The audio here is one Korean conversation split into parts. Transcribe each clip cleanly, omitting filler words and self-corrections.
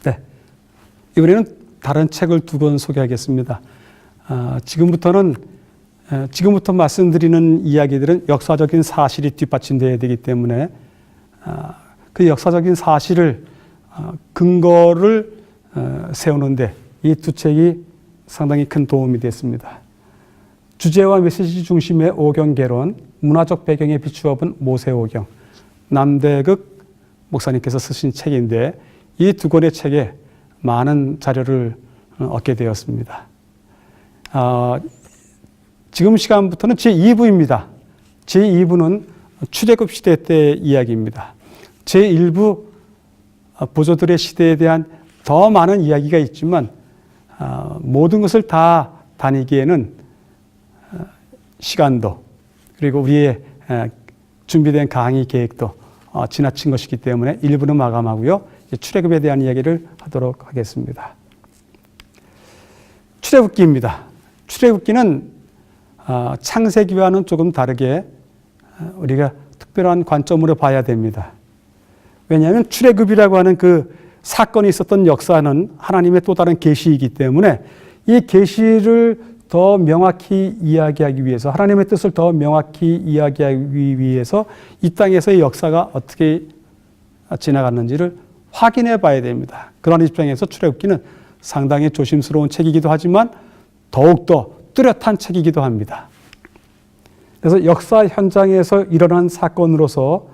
네, 이번에는 다른 책을 두 권 소개하겠습니다. 지금부터 말씀드리는 이야기들은 역사적인 사실이 뒷받침되어야 되기 때문에 그 역사적인 사실을 근거를 세우는데 이 두 책이 상당히 큰 도움이 됐습니다. 주제와 메시지 중심의 오경개론, 문화적 배경에 비추어 본 모세오경, 남대극 목사님께서 쓰신 책인데 이 두 권의 책에 많은 자료를 얻게 되었습니다. 지금 시간부터는 제2부입니다. 제2부는 출애굽 시대 때 이야기입니다. 제1부 보조들의 시대에 대한 더 많은 이야기가 있지만 모든 것을 다 다니기에는 시간도 그리고 우리의 준비된 강의 계획도 지나친 것이기 때문에 1부는 마감하고요. 출애굽에 대한 이야기를 하도록 하겠습니다. 출애굽기입니다. 출애굽기는 창세기와는 조금 다르게 우리가 특별한 관점으로 봐야 됩니다. 왜냐하면 출애굽이라고 하는 그 사건이 있었던 역사는 하나님의 또 다른 계시이기 때문에 이 계시를 더 명확히 이야기하기 위해서, 하나님의 뜻을 더 명확히 이야기하기 위해서 이 땅에서의 역사가 어떻게 지나갔는지를 확인해 봐야 됩니다. 그런 입장에서 출애굽기는 상당히 조심스러운 책이기도 하지만 더욱더 뚜렷한 책이기도 합니다. 그래서 역사 현장에서 일어난 사건으로서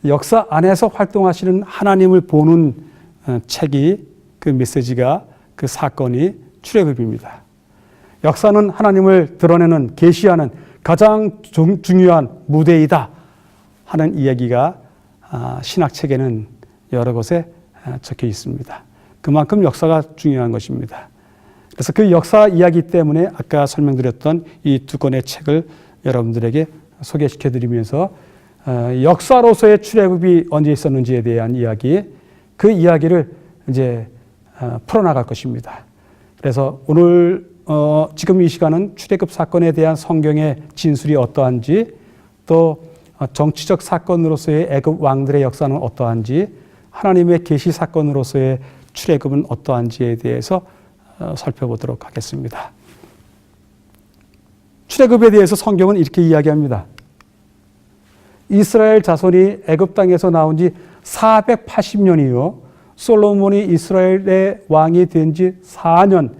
역사 안에서 활동하시는 하나님을 보는 책이, 그 메시지가, 그 사건이 출애굽입니다. 역사는 하나님을 드러내는, 계시하는 가장 중요한 무대이다 하는 이야기가 신학책에는 여러 곳에 적혀 있습니다. 그만큼 역사가 중요한 것입니다. 그래서 그 역사 이야기 때문에 아까 설명드렸던 이 두 권의 책을 여러분들에게 소개시켜 드리면서 역사로서의 출애굽이 언제 있었는지에 대한 이야기, 그 이야기를 이제 풀어나갈 것입니다. 그래서 오늘 지금 이 시간은 출애굽 사건에 대한 성경의 진술이 어떠한지, 또 정치적 사건으로서의 애굽 왕들의 역사는 어떠한지, 하나님의 계시 사건으로서의 출애굽은 어떠한지에 대해서 살펴보도록 하겠습니다. 출애굽에 대해서 성경은 이렇게 이야기합니다. 이스라엘 자손이 애굽 땅에서 나온 지 480년이요. 솔로몬이 이스라엘의 왕이 된 지 4년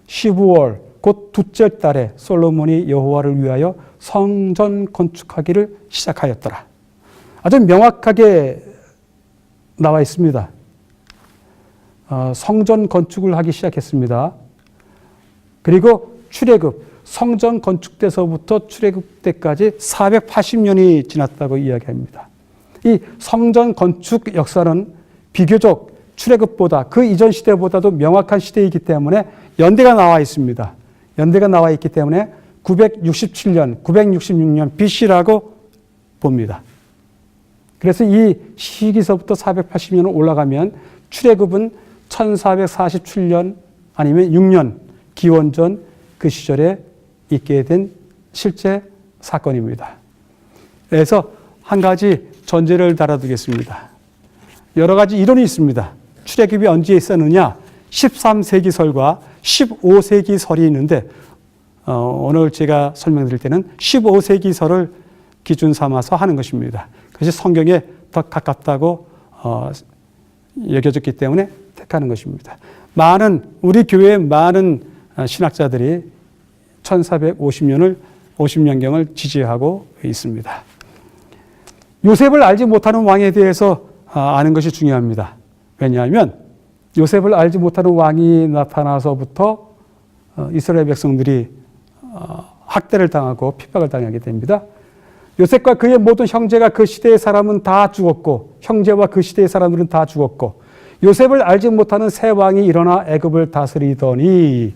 15월 곧 둘째 달에 솔로몬이 여호와를 위하여 성전 건축하기를 시작하였더라. 아주 명확하게 나와 있습니다. 성전 건축을 하기 시작했습니다. 그리고 출애굽, 성전 건축때서부터 출애굽 때까지 480년이 지났다고 이야기합니다. 이 성전 건축 역사는 비교적 출애굽보다, 그 이전 시대보다도 명확한 시대이기 때문에 연대가 나와 있습니다. 연대가 나와 있기 때문에 967년, 966년 BC라고 봅니다. 그래서 이 시기서부터 480년을 올라가면 출애굽은 1447년 아니면 6년 기원전 그 시절에 있게 된 실제 사건입니다. 그래서 한 가지 전제를 달아두겠습니다. 여러 가지 이론이 있습니다. 출애굽이 언제 있었느냐? 13세기설과 15세기설이 있는데 오늘 제가 설명드릴 때는 15세기설을 기준 삼아서 하는 것입니다. 그것이 성경에 더 가깝다고 여겨졌기 때문에 택하는 것입니다. 우리 교회의 많은 신학자들이 1450년경을 지지하고 있습니다. 요셉을 알지 못하는 왕에 대해서 아는 것이 중요합니다. 왜냐하면 요셉을 알지 못하는 왕이 나타나서부터 이스라엘 백성들이 학대를 당하고 핍박을 당하게 됩니다. 요셉과 그의 모든 형제가 그 시대의 사람은 다 죽었고, 형제와 그 시대의 사람들은 다 죽었고, 요셉을 알지 못하는 새 왕이 일어나 애굽을 다스리더니,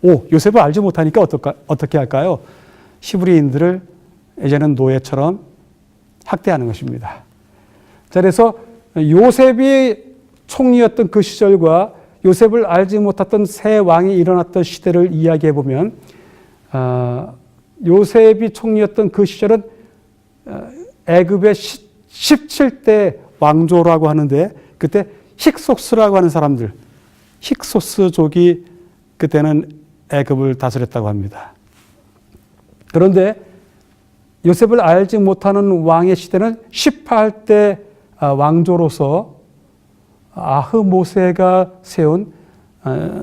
요셉을 알지 못하니까 어떻게 할까요? 히브리인들을 이제는 노예처럼 학대하는 것입니다. 자, 그래서 요셉이 총리였던 그 시절과 요셉을 알지 못했던 새 왕이 일어났던 시대를 이야기해 보면, 요셉이 총리였던 그 시절은 애굽의 17대 왕조라고 하는데, 그때 힉소스라고 하는 사람들, 힉소스족이 그때는 애굽을 다스렸다고 합니다. 그런데 요셉을 알지 못하는 왕의 시대는 18대 왕조로서 아흐모세가 세운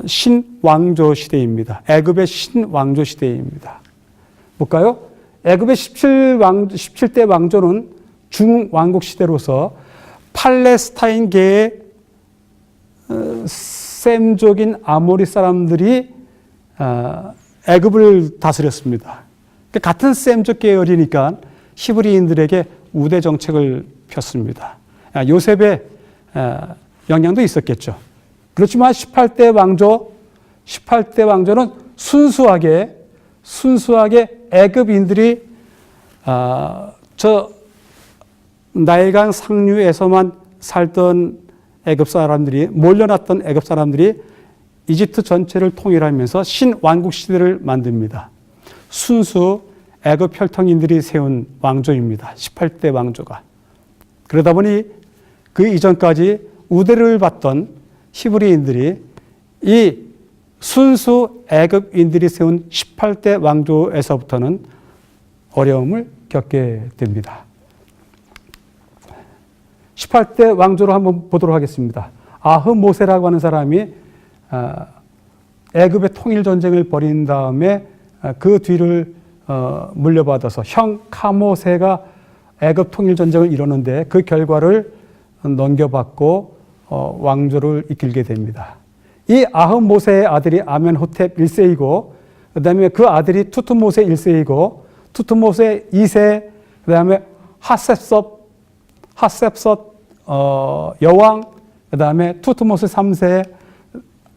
신왕조 시대입니다. 애굽의 신왕조 시대입니다. 볼까요? 애굽의 17대 왕조는 중왕국 시대로서 팔레스타인계의 셈족인 아모리 사람들이 애굽을 다스렸습니다. 같은 셈족 계열이니까 히브리인들에게 우대 정책을 폈습니다. 요셉의 영향도 있었겠죠. 그렇지만 18대 왕조는 순수하게 애굽인들이 저 나일강 상류에서만 살던 애굽 사람들이 몰려났던 애굽 사람들이 이집트 전체를 통일하면서 신왕국 시대를 만듭니다. 순수 애굽 혈통인들이 세운 왕조입니다. 18대 왕조가. 그러다 보니 그 이전까지 우대를 받던 히브리인들이 이 순수 애굽인들이 세운 18대 왕조에서부터는 어려움을 겪게 됩니다. 18대 왕조로 한번 보도록 하겠습니다. 아흐모세라고 하는 사람이 애굽의 통일 전쟁을 벌인 다음에 그 뒤를 물려받아서 형 카모세가 애굽 통일 전쟁을 이루는데 그 결과를 넘겨받고 왕조를 이끌게 됩니다. 이 아흐모세의 아들이 아멘호텝 1세이고 그 다음에 그 아들이 투트모세 1세이고 투트모세 2세 그 다음에 핫셉섯 여왕 그 다음에 투트모세 3세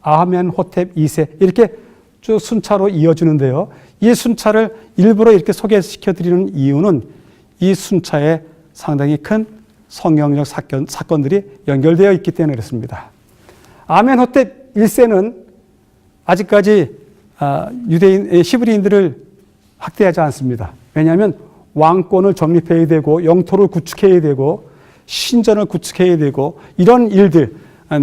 아멘호텝 2세 이렇게 쭉 순차로 이어지는데요. 이 순차를 일부러 이렇게 소개시켜드리는 이유는 이 순차에 상당히 큰 성경적 사건들이 연결되어 있기 때문에 그렇습니다. 아멘호텝 1세는 아직까지 히브리인들을 학대하지 않습니다. 왜냐하면 왕권을 정립해야 되고 영토를 구축해야 되고 신전을 구축해야 되고 이런 일들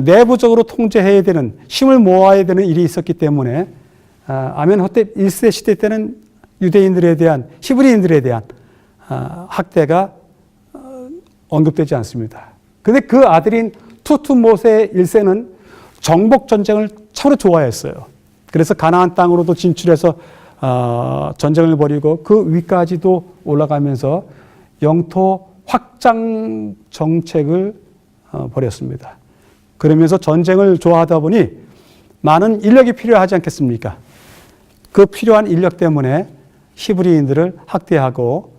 내부적으로 통제해야 되는 힘을 모아야 되는 일이 있었기 때문에 아멘호텝 1세 시대 때는 유대인들에 대한 히브리인들에 대한 학대가 언급되지 않습니다. 그런데 그 아들인 투트모세 1세는 정복 전쟁을 참으로 좋아했어요. 그래서 가나안 땅으로도 진출해서 전쟁을 벌이고 그 위까지도 올라가면서 영토 확장 정책을 벌였습니다. 그러면서 전쟁을 좋아하다 보니 많은 인력이 필요하지 않겠습니까? 그 필요한 인력 때문에 히브리인들을 학대하고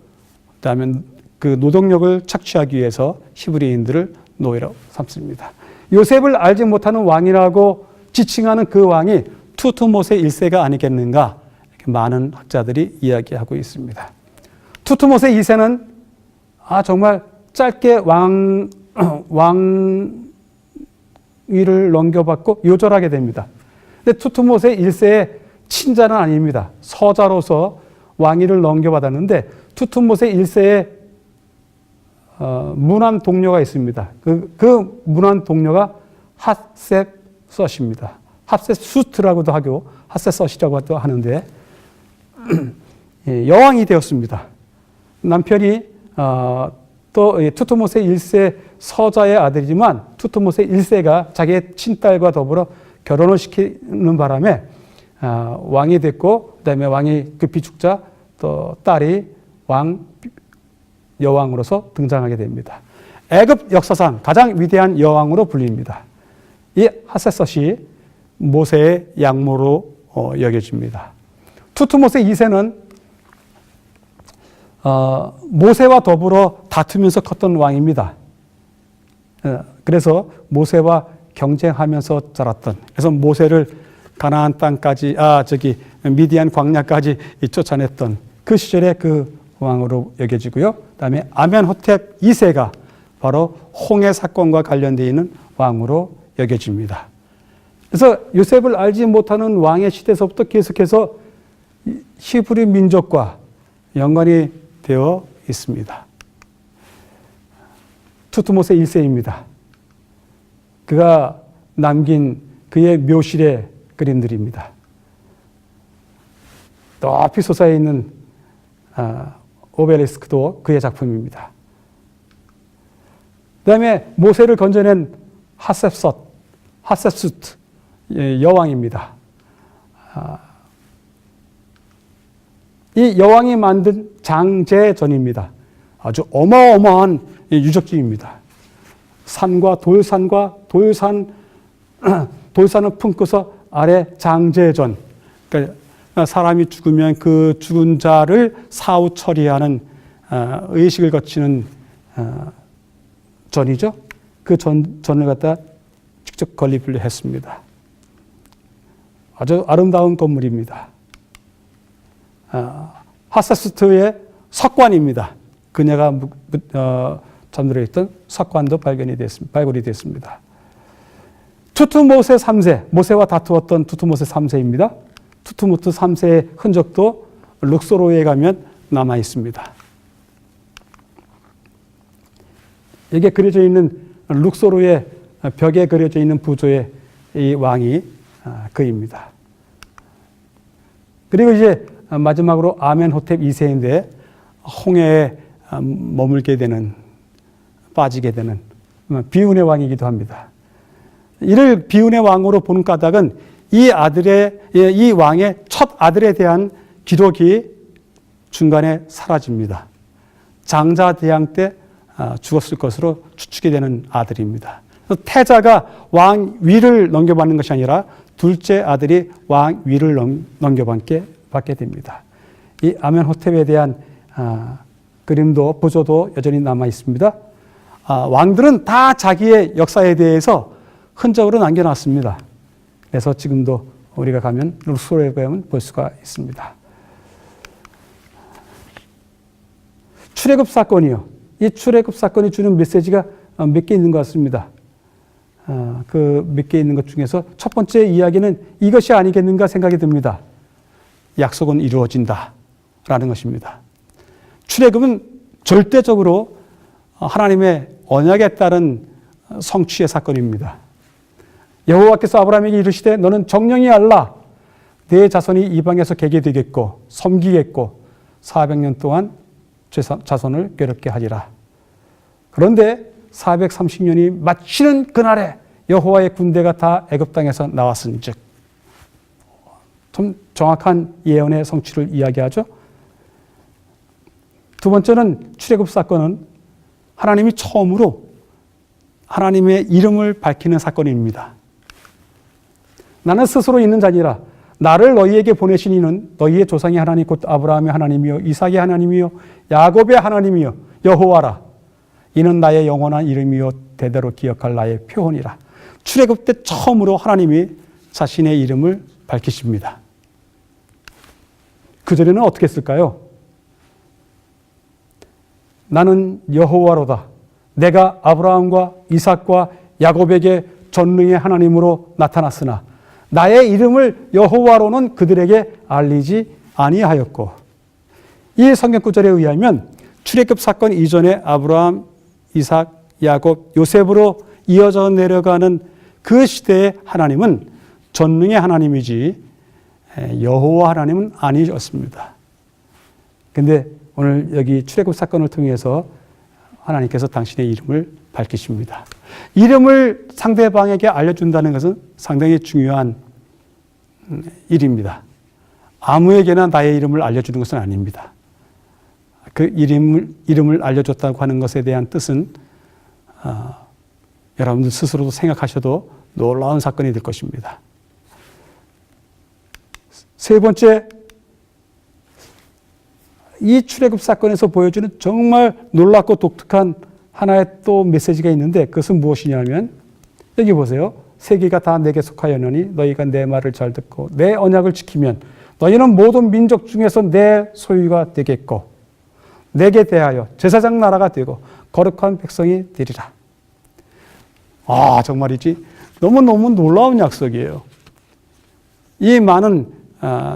그다음에 그 노동력을 착취하기 위해서 히브리인들을 노예로 삼습니다. 요셉을 알지 못하는 왕이라고 지칭하는 그 왕이 투트모세 1세가 아니겠는가 많은 학자들이 이야기하고 있습니다. 투트모세 2세는 정말 짧게 왕위를 넘겨받고 요절하게 됩니다. 근데 투트모세 1세의 친자는 아닙니다. 서자로서 왕위를 넘겨받았는데 투트모세 1세의 문안 동료가 있습니다. 그 문안 동료가 핫셉섯입니다. 핫셉수트라고도 하고 핫셉섯이라고도 하는데 여왕이 되었습니다. 남편이 또 투트모세 1세 서자의 아들이지만 투트모세 1세가 자기의 친딸과 더불어 결혼을 시키는 바람에 왕이 됐고 그다음에 왕이 급히 죽자 또 딸이 여왕으로서 등장하게 됩니다. 애굽 역사상 가장 위대한 여왕으로 불립니다. 이 핫셋섯이 모세의 양모로 여겨집니다. 투트모세 2세는 모세와 더불어 다투면서 컸던 왕입니다. 그래서 모세와 경쟁하면서 자랐던, 그래서 모세를 가나안 땅까지, 미디안 광야까지 쫓아냈던 그 시절의 그 왕으로 여겨지고요. 그다음에 아멘호텝 2세가 바로 홍해 사건과 관련되어 있는 왕으로 여겨집니다. 그래서 요셉을 알지 못하는 왕의 시대에서부터 계속해서 히브리 민족과 연관이 되어 있습니다. 투트모세 1세입니다. 그가 남긴 그의 묘실의 그림들입니다. 높이 솟아 있는 오벨리스크도 그의 작품입니다. 그 다음에 모세를 건져낸 하셉수트 여왕입니다. 이 여왕이 만든 장제전입니다. 아주 어마어마한 유적지입니다. 산과 돌산을 품고서 아래 장제전, 그러니까 사람이 죽으면 그 죽은 자를 사후 처리하는 의식을 거치는 전이죠. 그 전을 갖다 직접 건립을 했습니다. 아주 아름다운 건물입니다. 하세스트의 석관입니다. 그녀가 잠들어 있던 석관도 발굴이 됐습니다. 투투모세 3세, 모세와 다투었던 투투모세 3세입니다. 투투모세 3세의 흔적도 룩소로에 가면 남아 있습니다. 여기에 그려져 있는 룩소로의 벽에 그려져 있는 부조의 이 왕이 그입니다. 그리고 이제 마지막으로 아멘호텝 2세인데 홍해에 머물게 되는, 빠지게 되는 비운의 왕이기도 합니다. 이를 비운의 왕으로 보는 까닭은 이 왕의 첫 아들에 대한 기록이 중간에 사라집니다. 장자대왕 때 죽었을 것으로 추측이 되는 아들입니다. 태자가 왕 위를 넘겨받는 것이 아니라 둘째 아들이 왕 위를 넘겨받게 됩니다. 이 아멘호텝에 대한 그림도 부조도 여전히 남아 있습니다. 왕들은 다 자기의 역사에 대해서 흔적으로 남겨놨습니다. 그래서 지금도 우리가 가면 룩소로에 가면 볼 수가 있습니다. 출애굽 사건이요. 이 출애굽 사건이 주는 메시지가 몇 개 있는 것 같습니다. 그 몇 개 있는 것 중에서 첫 번째 이야기는 이것이 아니겠는가 생각이 듭니다. 약속은 이루어진다라는 것입니다. 출애굽은 절대적으로 하나님의 언약에 따른 성취의 사건입니다. 여호와께서 아브라함에게 이르시되 너는 정령이 알라 내 자손이 이방에서 개게 되겠고 섬기겠고 400년 동안 자손을 괴롭게 하리라. 그런데 430년이 마치는 그날에 여호와의 군대가 다 애굽 땅에서 나왔은즉, 좀 정확한 예언의 성취를 이야기하죠. 두 번째는 출애굽 사건은 하나님이 처음으로 하나님의 이름을 밝히는 사건입니다. 나는 스스로 있는 자니라 나를 너희에게 보내신 이는 너희의 조상의 하나님 곧 아브라함의 하나님이요 이삭의 하나님이요 야곱의 하나님이요 여호와라. 이는 나의 영원한 이름이요 대대로 기억할 나의 표본이라. 출애굽 때 처음으로 하나님이 자신의 이름을 밝히십니다. 그전에는 어떻게 했을까요? 나는 여호와로다. 내가 아브라함과 이삭과 야곱에게 전능의 하나님으로 나타났으나 나의 이름을 여호와로는 그들에게 알리지 아니하였고, 이 성경 구절에 의하면 출애굽 사건 이전에 아브라함, 이삭, 야곱, 요셉으로 이어져 내려가는 그 시대의 하나님은 전능의 하나님이지 여호와 하나님은 아니었습니다. 그런데 오늘 여기 출애굽 사건을 통해서 하나님께서 당신의 이름을 밝히십니다. 이름을 상대방에게 알려준다는 것은 상당히 중요한 일입니다. 아무에게나 나의 이름을 알려주는 것은 아닙니다. 그 이름을 알려줬다고 하는 것에 대한 뜻은 여러분들 스스로도 생각하셔도 놀라운 사건이 될 것입니다. 세 번째, 이 출애굽 사건에서 보여주는 정말 놀랍고 독특한 하나의 또 메시지가 있는데 그것은 무엇이냐면, 여기 보세요. 세계가 다 내게 속하였느니 너희가 내 말을 잘 듣고 내 언약을 지키면 너희는 모든 민족 중에서 내 소유가 되겠고 내게 대하여 제사장 나라가 되고 거룩한 백성이 되리라. 정말이지 너무너무 놀라운 약속이에요. 이 많은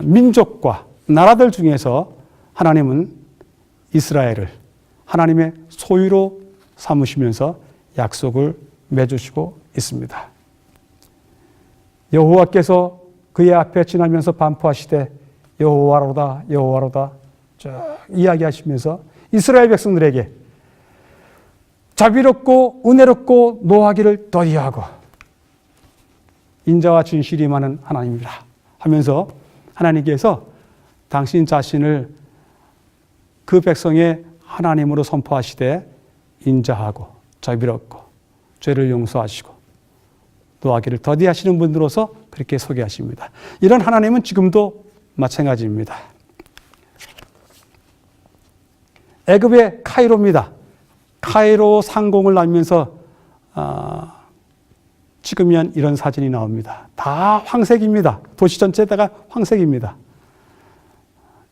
민족과 나라들 중에서 하나님은 이스라엘을 하나님의 소유로 삼으시면서 약속을 맺으시고 있습니다. 여호와께서 그의 앞에 지나면서 반포하시되 여호와로다 여호와로다 쭉 이야기하시면서 이스라엘 백성들에게 자비롭고 은혜롭고 노하기를 더디하고 인자와 진실이 많은 하나님이라 하면서 하나님께서 당신 자신을 그 백성의 하나님으로 선포하시되 인자하고 자비롭고 죄를 용서하시고 노하기를 더디하시는 분으로서 그렇게 소개하십니다. 이런 하나님은 지금도 마찬가지입니다. 애굽의 카이로입니다. 카이로 상공을 날면서 찍으면 이런 사진이 나옵니다. 다 황색입니다. 도시 전체다가 황색입니다.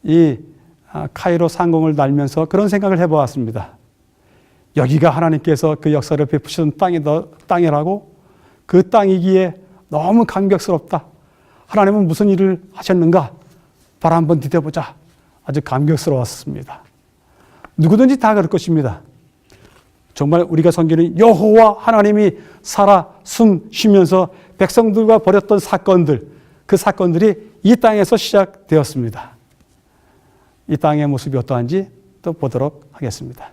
이 카이로 상공을 날면서 그런 생각을 해보았습니다. 여기가 하나님께서 그 역사를 베푸시던 땅이라고, 그 땅이기에 너무 감격스럽다. 하나님은 무슨 일을 하셨는가? 바로 한번 디뎌보자. 아주 감격스러웠습니다. 누구든지 다 그럴 것입니다. 정말 우리가 섬기는 여호와 하나님이 살아 숨 쉬면서 백성들과 벌였던 사건들, 그 사건들이 이 땅에서 시작되었습니다. 이 땅의 모습이 어떠한지 또 보도록 하겠습니다.